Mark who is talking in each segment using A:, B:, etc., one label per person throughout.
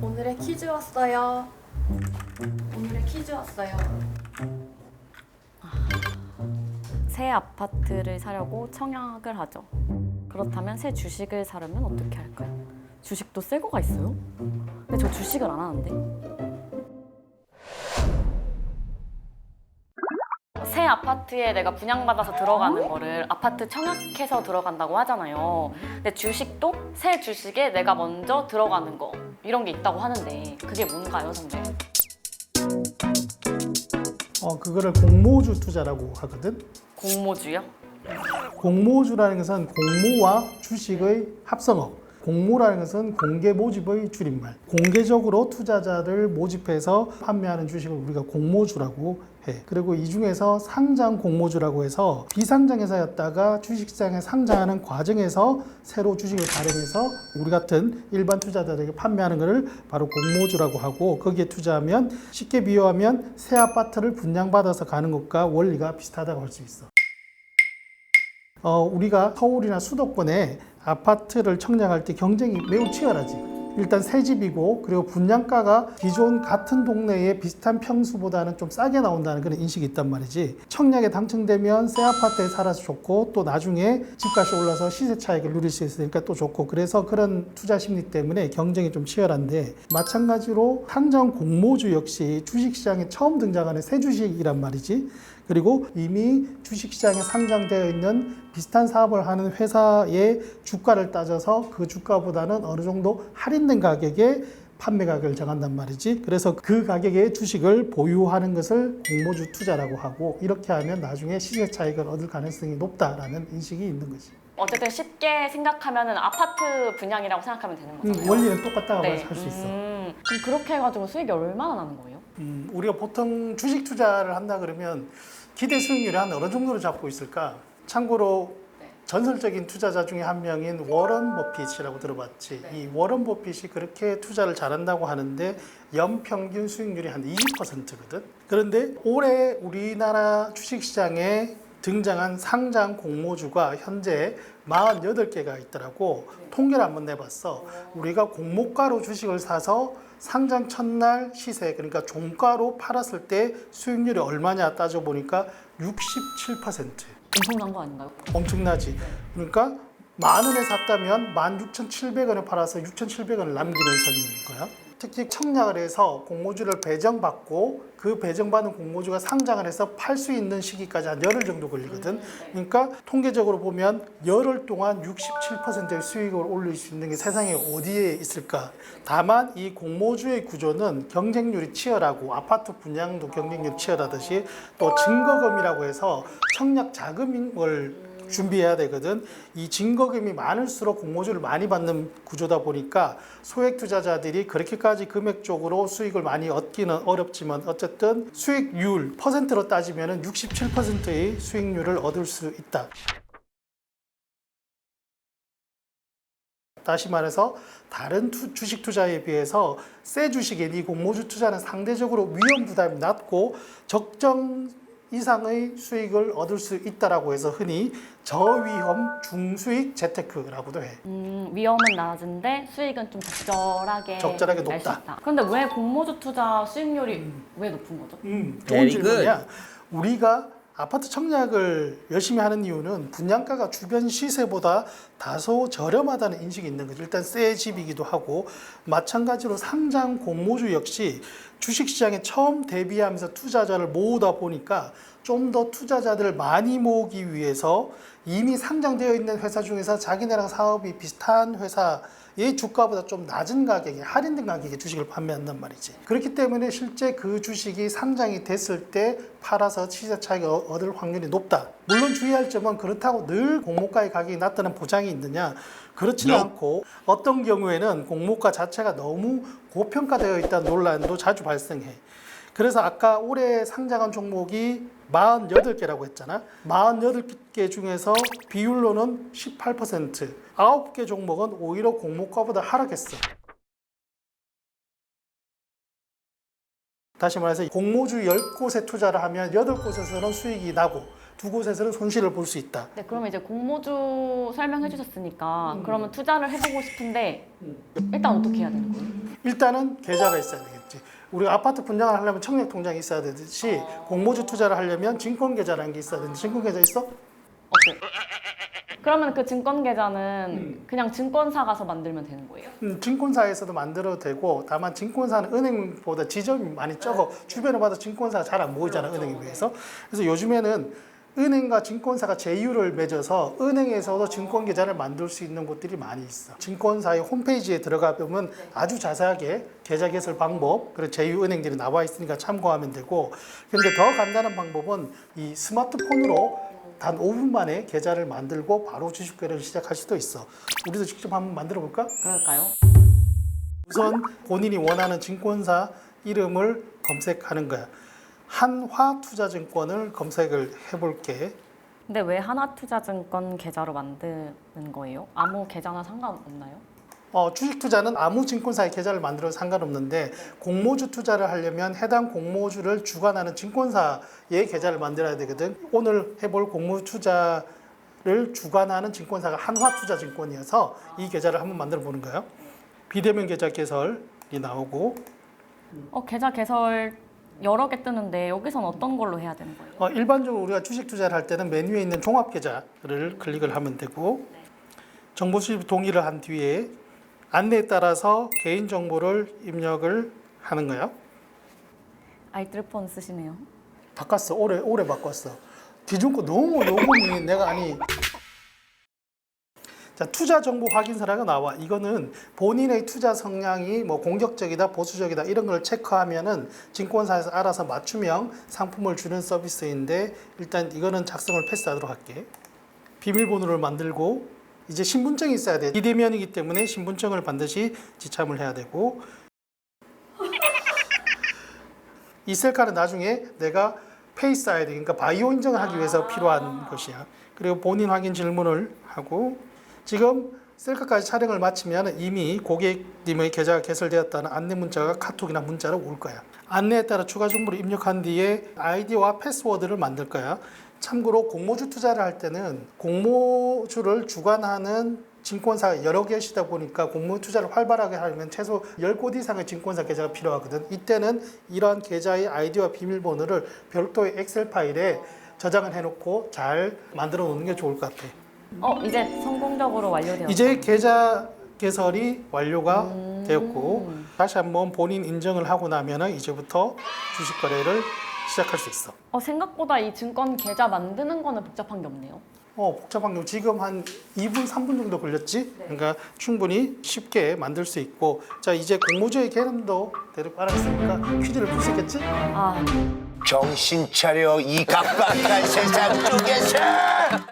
A: 오늘의 퀴즈 왔어요. 오늘의 퀴즈 왔어요.
B: 새 아파트를 사려고 청약을 하죠. 그렇다면 새 주식을 사려면 어떻게 할까요? 주식도 새 거가 있어요? 근데 저 주식을 안 하는데. 새 아파트에 내가 분양받아서 들어가는 거를 아파트 청약해서 들어간다고 하잖아요. 근데 주식도 새 주식에 내가 먼저 들어가는 거 이런 게 있다고 하는데 그게 뭔가요, 선배?
C: 그거를 공모주 투자라고 하거든.
B: 공모주요?
C: 공모주라는 것은 공모와 주식의 합성어. 공모라는 것은 공개 모집의 줄임말. 공개적으로 투자자를 모집해서 판매하는 주식을 우리가 공모주라고 해. 그리고 이 중에서 상장 공모주라고 해서 비상장회사였다가 주식시장에 상장하는 과정에서 새로 주식을 발행해서 우리 같은 일반 투자자들에게 판매하는 것을 바로 공모주라고 하고, 거기에 투자하면 쉽게 비유하면 새 아파트를 분양받아서 가는 것과 원리가 비슷하다고 할 수 있어. 우리가 서울이나 수도권에 아파트를 청약할 때 경쟁이 매우 치열하지. 일단 새 집이고, 그리고 분양가가 기존 같은 동네의 비슷한 평수보다는 좀 싸게 나온다는 그런 인식이 있단 말이지. 청약에 당첨되면 새 아파트에 살아서 좋고, 또 나중에 집값이 올라서 시세 차익을 누릴 수 있으니까 또 좋고, 그래서 그런 투자 심리 때문에 경쟁이 좀 치열한데, 마찬가지로 상장 공모주 역시 주식시장에 처음 등장하는 새 주식이란 말이지. 그리고 이미 주식시장에 상장되어 있는 비슷한 사업을 하는 회사의 주가를 따져서 그 주가보다는 어느 정도 할인된 가격에 판매 가격을 정한단 말이지. 그래서 그 가격의 주식을 보유하는 것을 공모주 투자라고 하고, 이렇게 하면 나중에 시세 차익을 얻을 가능성이 높다라는 인식이 있는 거지.
B: 어쨌든 쉽게 생각하면 아파트 분양이라고 생각하면 되는 거잖아요.
C: 원리는 똑같다고
B: 네.
C: 할 수 있어.
B: 그럼 그렇게 해가지고 수익이 얼마나 나는 거예요?
C: 우리가 보통 주식 투자를 한다 그러면 기대 수익률이 한 어느 정도로 잡고 있을까? 참고로 전설적인 투자자 중에 한 명인 워런 버핏이라고 들어봤지. 이 워런 버핏이 그렇게 투자를 잘한다고 하는데 연평균 수익률이 한 20%거든. 그런데 올해 우리나라 주식시장에 등장한 상장 공모주가 현재 48개가 있더라고. 통계를 한번 내봤어. 우리가 공모가로 주식을 사서 상장 첫날 시세, 그러니까 종가로 팔았을 때 수익률이 얼마냐 따져보니까 67%.
B: 엄청난 거 아닌가요?
C: 엄청나지. 그러니까 10,000원에 샀다면 16,700원에 팔아서 6,700원을 남기는 선인 거야. 특히 청약을 해서 공모주를 배정받고 그 배정받은 공모주가 상장을 해서 팔 수 있는 시기까지 한 열흘 정도 걸리거든. 그러니까 통계적으로 보면 열흘 동안 67%의 수익을 올릴 수 있는 게 세상에 어디에 있을까. 다만 이 공모주의 구조는 경쟁률이 치열하고, 아파트 분양도 경쟁률이 치열하듯이 또 증거금이라고 해서 청약 자금을 준비해야 되거든. 이 증거금이 많을수록 공모주를 많이 받는 구조다 보니까 소액 투자자들이 그렇게까지 금액적으로 수익을 많이 얻기는 어렵지만, 어쨌든 수익률 퍼센트로 따지면 67%의 수익률을 얻을 수 있다. 다시 말해서 다른 주식 투자에 비해서 새 주식인 이 공모주 투자는 상대적으로 위험 부담이 낮고 적정 이상의 수익을 얻을 수 있다라고 해서 흔히 저위험 중수익 재테크라고도 해.
B: 위험은 낮은데 수익은 좀 적절하게
C: 적절하게
B: 낼 수
C: 높다.
B: 있다. 그런데 왜 공모주 투자 수익률이 왜 높은 거죠?
C: 좋은 질문이야. 우리가 아파트 청약을 열심히 하는 이유는 분양가가 주변 시세보다 다소 저렴하다는 인식이 있는 거죠. 일단 새 집이기도 하고, 마찬가지로 상장 공모주 역시 주식시장에 처음 데뷔하면서 투자자를 모으다 보니까 좀 더 투자자들을 많이 모으기 위해서 이미 상장되어 있는 회사 중에서 자기네랑 사업이 비슷한 회사의 주가보다 좀 낮은 가격에, 할인된 가격에 주식을 판매한단 말이지. 그렇기 때문에 실제 그 주식이 상장이 됐을 때 팔아서 시세 차익을 얻을 확률이 높다. 물론 주의할 점은 그렇다고 늘 공모가의 가격이 낮다는 보장이 있느냐? 그렇지는 않고, 어떤 경우에는 공모가 자체가 너무 고평가되어 있다는 논란도 자주 발생해. 그래서 아까 올해 상장한 종목이 48개라고 했잖아. 48개 중에서 비율로는 18%, 9개 종목은 오히려 공모가보다 하락했어. 다시 말해서 공모주 10곳에 투자를 하면 8곳에서는 수익이 나고 2곳에서는 손실을 볼 수 있다.
B: 네, 그러면 이제 공모주 설명해 주셨으니까 그러면 투자를 해보고 싶은데 일단 어떻게 해야 되는 거예요?
C: 일단은 계좌가 있어야 되겠지. 우리가 아파트 분양을 하려면 청약 통장이 있어야 되듯이 공모주 투자를 하려면 증권 계좌라는 게 있어야 되는데 증권 계좌 있어?
B: 없어요. 그러면 그 증권 계좌는 그냥 증권사 가서 만들면 되는 거예요?
C: 증권사에서도 만들어도 되고 다만 증권사는 은행보다 지점이 많이 적어. 주변에 봐도 증권사가 잘 안 보이잖아. 은행에 비해서. 그래서 요즘에는 은행과 증권사가 제휴를 맺어서 은행에서도 증권 계좌를 만들 수 있는 곳들이 많이 있어. 증권사의 홈페이지에 들어가 보면 아주 자세하게 계좌 개설 방법, 그리고 제휴 은행들이 나와 있으니까 참고하면 되고. 그런데 더 간단한 방법은 이 스마트폰으로 단 5분 만에 계좌를 만들고 바로 주식 거래를 시작할 수도 있어. 우리도 직접 한번 만들어 볼까?
B: 그럴까요?
C: 우선 본인이 원하는 증권사 이름을 검색하는 거야. 한화투자증권을 검색을 해볼게.
B: 근데 왜 하나투자증권 계좌로 만드는 거예요? 아무 계좌나 상관없나요?
C: 주식 투자는 아무 증권사의 계좌를 만들어도 상관없는데 공모주 투자를 하려면 해당 공모주를 주관하는 증권사의 계좌를 만들어야 되거든. 오늘 해볼 공모주 투자를 주관하는 증권사가 한화투자증권이어서 이 계좌를 한번 만들어 보는 거예요. 비대면 계좌 개설이 나오고
B: 계좌 개설 여러 개 뜨는데 여기선 어떤 걸로 해야 되는 거예요?
C: 일반적으로 우리가 주식 투자를 할 때는 메뉴에 있는 종합 계좌를 클릭을 하면 되고 정보 수집 동의를 한 뒤에 안내에 따라서 개인 정보를 입력을 하는 거예요.
B: 알뜰폰 쓰시네요.
C: 바꿨어. 오래 바꿨어. 기존 거 너무 요금이 내가 아니. 자, 투자 정보 확인서라고 나와. 이거는 본인의 투자 성향이 뭐 공격적이다, 보수적이다 이런 걸 체크하면은 증권사에서 알아서 맞춤형 상품을 주는 서비스인데 일단 이거는 작성을 패스하도록 할게. 비밀번호를 만들고 이제 신분증이 있어야 돼. 비대면이기 때문에 신분증을 반드시 지참을 해야 되고 이 셀카는 나중에 내가 페이스 아이디, 그러니까 바이오 인증을 하기 위해서 필요한 것이야. 그리고 본인 확인 질문을 하고 지금 셀카까지 촬영을 마치면 이미 고객님의 계좌가 개설되었다는 안내 문자가 카톡이나 문자로 올 거야. 안내에 따라 추가 정보를 입력한 뒤에 아이디와 패스워드를 만들 거야. 참고로 공모주 투자를 할 때는 공모주를 주관하는 증권사가 여러 개시다 보니까 공모주 투자를 활발하게 하려면 최소 10곳 이상의 증권사 계좌가 필요하거든. 이때는 이러한 계좌의 아이디와 비밀번호를 별도의 엑셀 파일에 저장을 해놓고 잘 만들어 놓는 게 좋을 것 같아.
B: 이제 성공적으로 완료되었어요.
C: 이제 계좌 개설이 완료가 되었고 다시 한번 본인 인증을 하고 나면은 이제부터 주식 거래를 시작할 수 있어.
B: 생각보다 이 증권 계좌 만드는 거는 복잡한 게 없네요.
C: 복잡한 경 지금 한 2분, 3분 정도 걸렸지? 그러니까 충분히 쉽게 만들 수 있고 자 이제 공모주의 개념도 대략 알았으니까 퀴즈를 풀 수 있겠지?
D: 정신 차려 이 각박한 세상 쪽에서.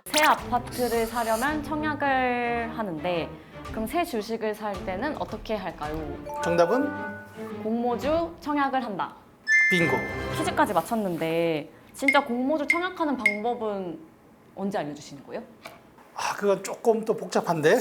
B: 새 아파트를 사려면 청약을 하는데 그럼 새 주식을 살 때는 어떻게 할까요?
C: 정답은
B: 공모주 청약을 한다.
C: 빙고.
B: 퀴즈까지 맞췄는데 진짜 공모주 청약하는 방법은 언제 알려주시는 거예요?
C: 그건 조금 또 복잡한데